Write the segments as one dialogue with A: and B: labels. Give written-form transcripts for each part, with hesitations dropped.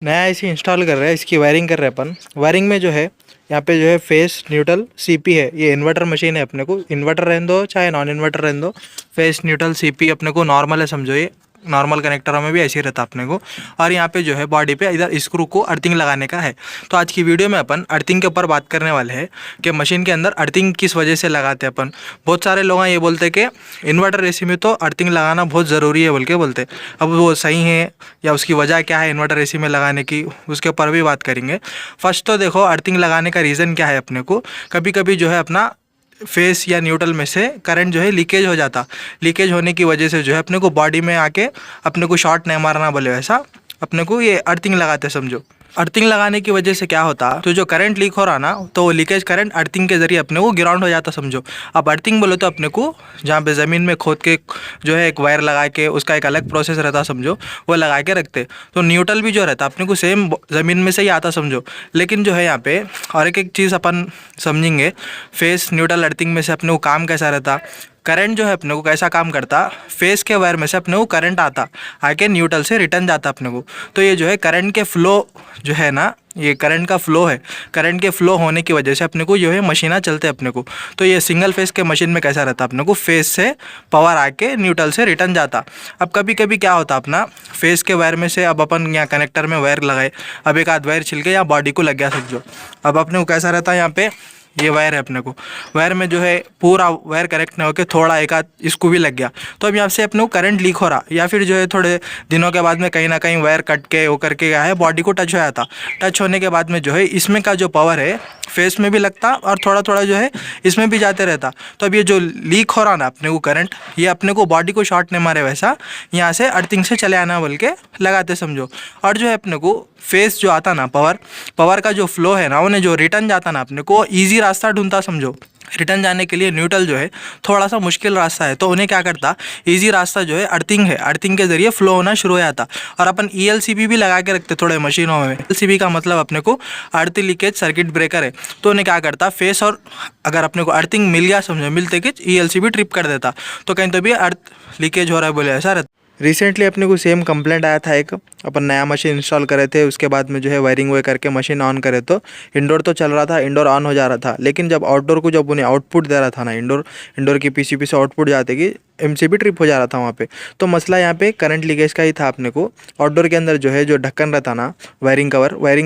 A: नया AC install कर रहे हैं, इसकी वायरिंग कर रहे हैं अपन। वायरिंग में जो है यहाँ पे जो है फेस न्यूट्रल सीपी है। ये इन्वर्टर मशीन है, अपने को इन्वर्टर रहने दो चाहे नॉन इन्वर्टर रहने दो, फेस न्यूट्रल सीपी अपने को नॉर्मल है, समझो। ये नॉर्मल कनेक्टरों में भी ऐसे ही रहता अपने को। और यहाँ पे जो है बॉडी पे इधर स्क्रू को अर्थिंग लगाने का है। तो आज की वीडियो में अपन अर्थिंग के ऊपर बात करने वाले हैं कि मशीन के अंदर अर्थिंग किस वजह से लगाते हैं अपन। बहुत सारे लोग ये बोलते हैं कि इन्वर्टर एसी में तो अर्थिंग लगाना बहुत ज़रूरी है बोल के बोलते। अब वो सही है या उसकी वजह क्या है इन्वर्टर एसी में लगाने की, उसके ऊपर भी बात करेंगे। फर्स्ट तो देखो अर्थिंग लगाने का रीज़न क्या है। अपने को कभी कभी जो है अपना फेस या न्यूट्रल में से करंट जो है लीकेज हो जाता। लीकेज होने की वजह से जो है अपने को बॉडी में आके अपने को शॉर्ट नहीं मारना बोले, वैसा अपने को ये अर्थिंग लगाते समझो। अर्थिंग लगाने की वजह से क्या होता, तो जो करंट लीक हो रहा ना, तो वो लीकेज करंट अर्थिंग के जरिए अपने को ग्राउंड हो जाता समझो। अब अर्थिंग बोलो तो अपने को जहाँ पे ज़मीन में खोद के जो है एक वायर लगा के उसका एक अलग प्रोसेस रहता समझो, वो लगा के रखते। तो न्यूट्रल भी जो रहता अपने को सेम ज़मीन में से ही आता समझो। लेकिन जो है यहाँ पे और एक चीज़ अपन समझेंगे, फेस न्यूट्रल अर्थिंग में से अपने को काम कैसा रहता। करंट जो है अपने को कैसा काम करता, फेस के वायर में से अपने को करंट आता, आके न्यूट्रल से रिटर्न जाता अपने को। तो ये जो है करंट के फ्लो जो है ना, ये करंट का फ्लो है। करंट के फ्लो होने की वजह से अपने को जो है मशीना चलते अपने को। तो ये सिंगल फेस के मशीन में कैसा रहता, अपने को फेस से पावर आके न्यूट्रल से रिटर्न जाता। अब कभी कभी क्या होता अपना फेस के वायर में से, अब अपन यहाँ कनेक्टर में वायर लगाए, अब एक आध वायर छिल के या बॉडी को लग गया समझो। अब अपने को कैसा रहता है, यहाँ पे ये वायर है अपने को, वायर में जो है पूरा वायर कनेक्ट नहीं होकर थोड़ा एक आध इसको भी लग गया, तो अब यहाँ से अपने को करंट लीक हो रहा। या फिर जो है थोड़े दिनों के बाद में कहीं ना कहीं वायर कट के वो करके गया है, बॉडी को टच हो जाता। टच होने के बाद में जो है इसमें का जो पावर है फेस में भी लगता और थोड़ा थोड़ा जो है इसमें भी जाते रहता। तो अब ये जो लीक हो रहा ना अपने को करंट, ये अपने को बॉडी को शॉर्ट नहीं मारे, वैसा यहाँ से अर्थिंग से चले आना बोल के लगाते समझो। और जो है अपने को फेस जो आता ना पावर का जो फ्लो है ना, उन्हें जो रिटर्न जाता ना अपने को ईजी रास्ता ढूंढता समझो। रिटर्न जाने के लिए न्यूट्रल जो है थोड़ा सा मुश्किल रास्ता है, तो उन्हें क्या करता, इजी रास्ता जो है अर्थिंग है, अर्थिंग के जरिए फ्लो होना शुरू हो जाता। और अपन ELCB भी लगा के रखते थोड़े मशीनों में। ELCB का मतलब अपने को अर्थ लीकेज सर्किट ब्रेकर है। तो उन्हें क्या करता, फेस और अगर अपने को अर्थिंग मिल गया समझो, मिलते कि ELCB ट्रिप कर देता, तो कहीं तो भी अर्थ लीकेज हो रहा है बोले ऐसा रहता। रिसेंटली अपने को सेम कंप्लेंट आया था, एक अपन नया मशीन इंस्टॉल करे थे, उसके बाद में जो है वायरिंग वे करके मशीन ऑन करे तो इंडोर तो चल रहा था, इंडोर ऑन हो जा रहा था। लेकिन जब आउटडोर को जब उन्हें आउटपुट दे रहा था ना, इंडोर की PCB से आउटपुट जाते कि MCB ट्रिप हो जा रहा था वहाँ पे। तो मसला यहाँ पे करंट लीकेज का ही था अपने को। आउटडोर के अंदर जो है जो ढक्कन रहता ना, वायरिंग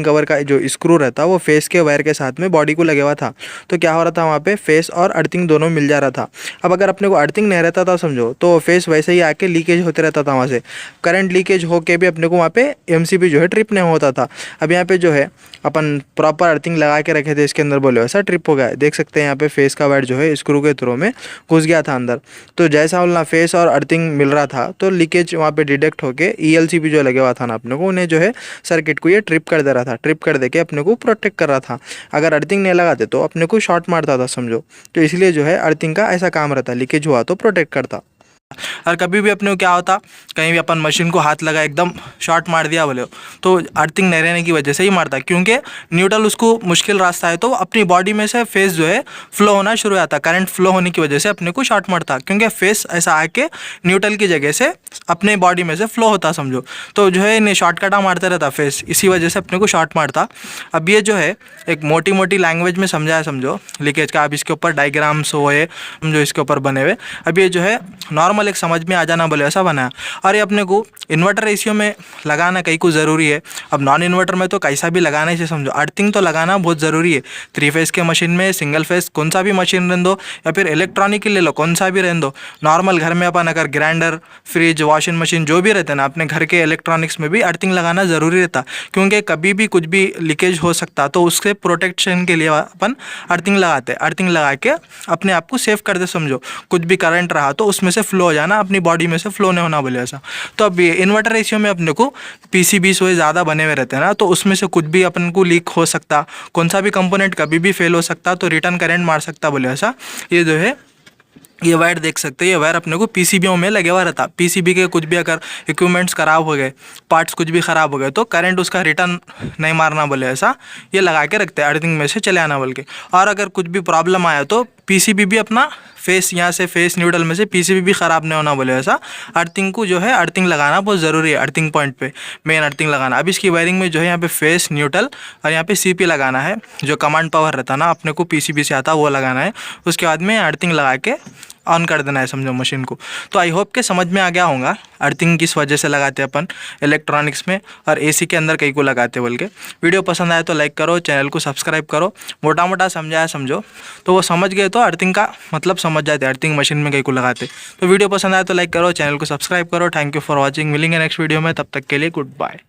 A: कवर का जो स्क्रू रहता, वो फेस के वायर के साथ में बॉडी को लगे हुआ था। तो क्या हो रहा था वहाँ पे, फेस और अर्थिंग दोनों मिल जा रहा था। अब अगर अपने को अर्थिंग नहीं रहता था समझो, तो फेस वैसे ही आके लीकेज होते रहता था, वहाँ से करंट लीकेज होके भी अपने को वहाँ पे MCB जो है ट्रिप नहीं होता था। अब यहाँ पे जो है अपन प्रॉपर अर्थिंग लगा के रखे थे इसके अंदर, बोले वैसा ट्रिप हो गया। देख सकते हैं यहाँ पे फेस का वायर जो है स्क्रू के थ्रू में घुस गया था अंदर। तो जैसा बोलना फेस और अर्थिंग मिल रहा था, तो लीकेज वहाँ पे डिटेक्ट होके ELCB जो लगे हुआ था ना अपने को, उन्हें जो है सर्किट को ये ट्रिप कर दे रहा था। ट्रिप कर दे के अपने को प्रोटेक्ट कर रहा था। अगर अर्थिंग नहीं लगाते तो अपने को शॉर्ट मारता था समझो। तो इसलिए जो है अर्थिंग का ऐसा काम रहता, लीकेज हुआ तो प्रोटेक्ट करता। और कभी भी अपने को क्या होता, कहीं भी अपन मशीन को हाथ लगा एकदम शॉर्ट मार दिया बोले, तो अर्थिंग नहीं रहने की वजह से ही मारता, क्योंकि न्यूट्रल उसको मुश्किल रास्ता है, तो अपनी बॉडी में से फेस जो है फ्लो होना शुरू हो जाता। करंट फ्लो होने की वजह से अपने को शॉर्ट मारता, क्योंकि फेस ऐसा आके न्यूट्रल की जगह से अपने बॉडी में से फ्लो होता समझो। तो जो है इन्हें शॉर्टकटा मारते रहता फेस, इसी वजह से अपने को शॉर्ट मारता। अब ये जो है एक मोटी मोटी लैंग्वेज में समझाया समझो लीकेज का। अब इसके ऊपर डायग्राम्स हुए समझो, इसके ऊपर बने हुए। अब ये जो है नॉर्मल एक समझ में आ जाना बोले ऐसा बनाया। और ये अपने को इन्वर्टर एसीओ में लगाना कहीं को ज़रूरी है। अब नॉन इन्वर्टर में तो कैसा भी लगाना ही समझो, अर्थिंग तो लगाना बहुत ज़रूरी है। 3 फेस के मशीन में, सिंगल फेस कौन सा भी मशीन रहने दो, या फिर इलेक्ट्रॉनिक ले लो कौन सा भी रहने दो। नॉर्मल घर में अपन अगर ग्राइंडर, फ्रिज, वॉशिंग मशीन जो भी रहते हैं ना, अपने घर के इलेक्ट्रॉनिक्स में भी अर्थिंग लगाना ज़रूरी रहता, क्योंकि कभी भी कुछ भी लीकेज हो सकता। तो उसके प्रोटेक्शन के लिए अपन अर्थिंग लगाते। अर्थिंग लगा के अपने आप को सेफ कर दे समझो। कुछ भी करंट रहा तो उसमें से फ्लो हो जाना, अपनी बॉडी में से फ्लो नहीं होना बोले ऐसा। तो अब ये इन्वर्टर एसीओ में अपने को PCB से ज़्यादा बने हुए रहते हैं ना, तो उसमें से कुछ भी अपन को लीक हो सकता, कौन सा भी कंपोनेंट कभी भी फेल हो सकता, तो रिटर्न करंट मार सकता बोले ऐसा। ये जो है ये वायर देख सकते हैं, ये वायर अपने को PCBों में लगे हुआ रहता। PCB के कुछ भी अगर इक्विपमेंट्स ख़राब हो गए, पार्ट्स कुछ भी ख़राब हो गए, तो करंट उसका रिटर्न नहीं मारना बोले ऐसा ये लगा के रखते हैं, अर्थिंग में से चले आना बोल के। और अगर कुछ भी प्रॉब्लम आया तो पीसीबी भी अपना फेस यहाँ से फेस न्यूट्रल में से पीसीबी भी ख़राब नहीं होना बोले वैसा अर्थिंग को जो है अर्थिंग लगाना बहुत ज़रूरी है। अर्थिंग पॉइंट पे मेन अर्थिंग लगाना। अब इसकी वायरिंग में जो है यहाँ पे फेस न्यूट्रल और यहाँ पे सीपी लगाना है। जो कमांड पावर रहता है ना अपने को पीसीबी से आता है वो लगाना है। उसके बाद में अर्थिंग लगा के ऑन कर देना है समझो मशीन को। तो आई होप के समझ में आ गया होगा अर्थिंग किस वजह से लगाते हैं अपन इलेक्ट्रॉनिक्स में और एसी के अंदर कहीं को लगाते बोल के। वीडियो पसंद आए तो लाइक करो, चैनल को सब्सक्राइब करो। मोटा मोटा समझाया समझो तो वो समझ गए तो अर्थिंग का मतलब समझ जाते अर्थिंग मशीन में कहीं को लगाते। तो वीडियो पसंद आए तो लाइक करो, चैनल को सब्सक्राइब करो। Thank you for watching. मिलेंगे नेक्स्ट वीडियो में, तब तक के लिए गुड बाय।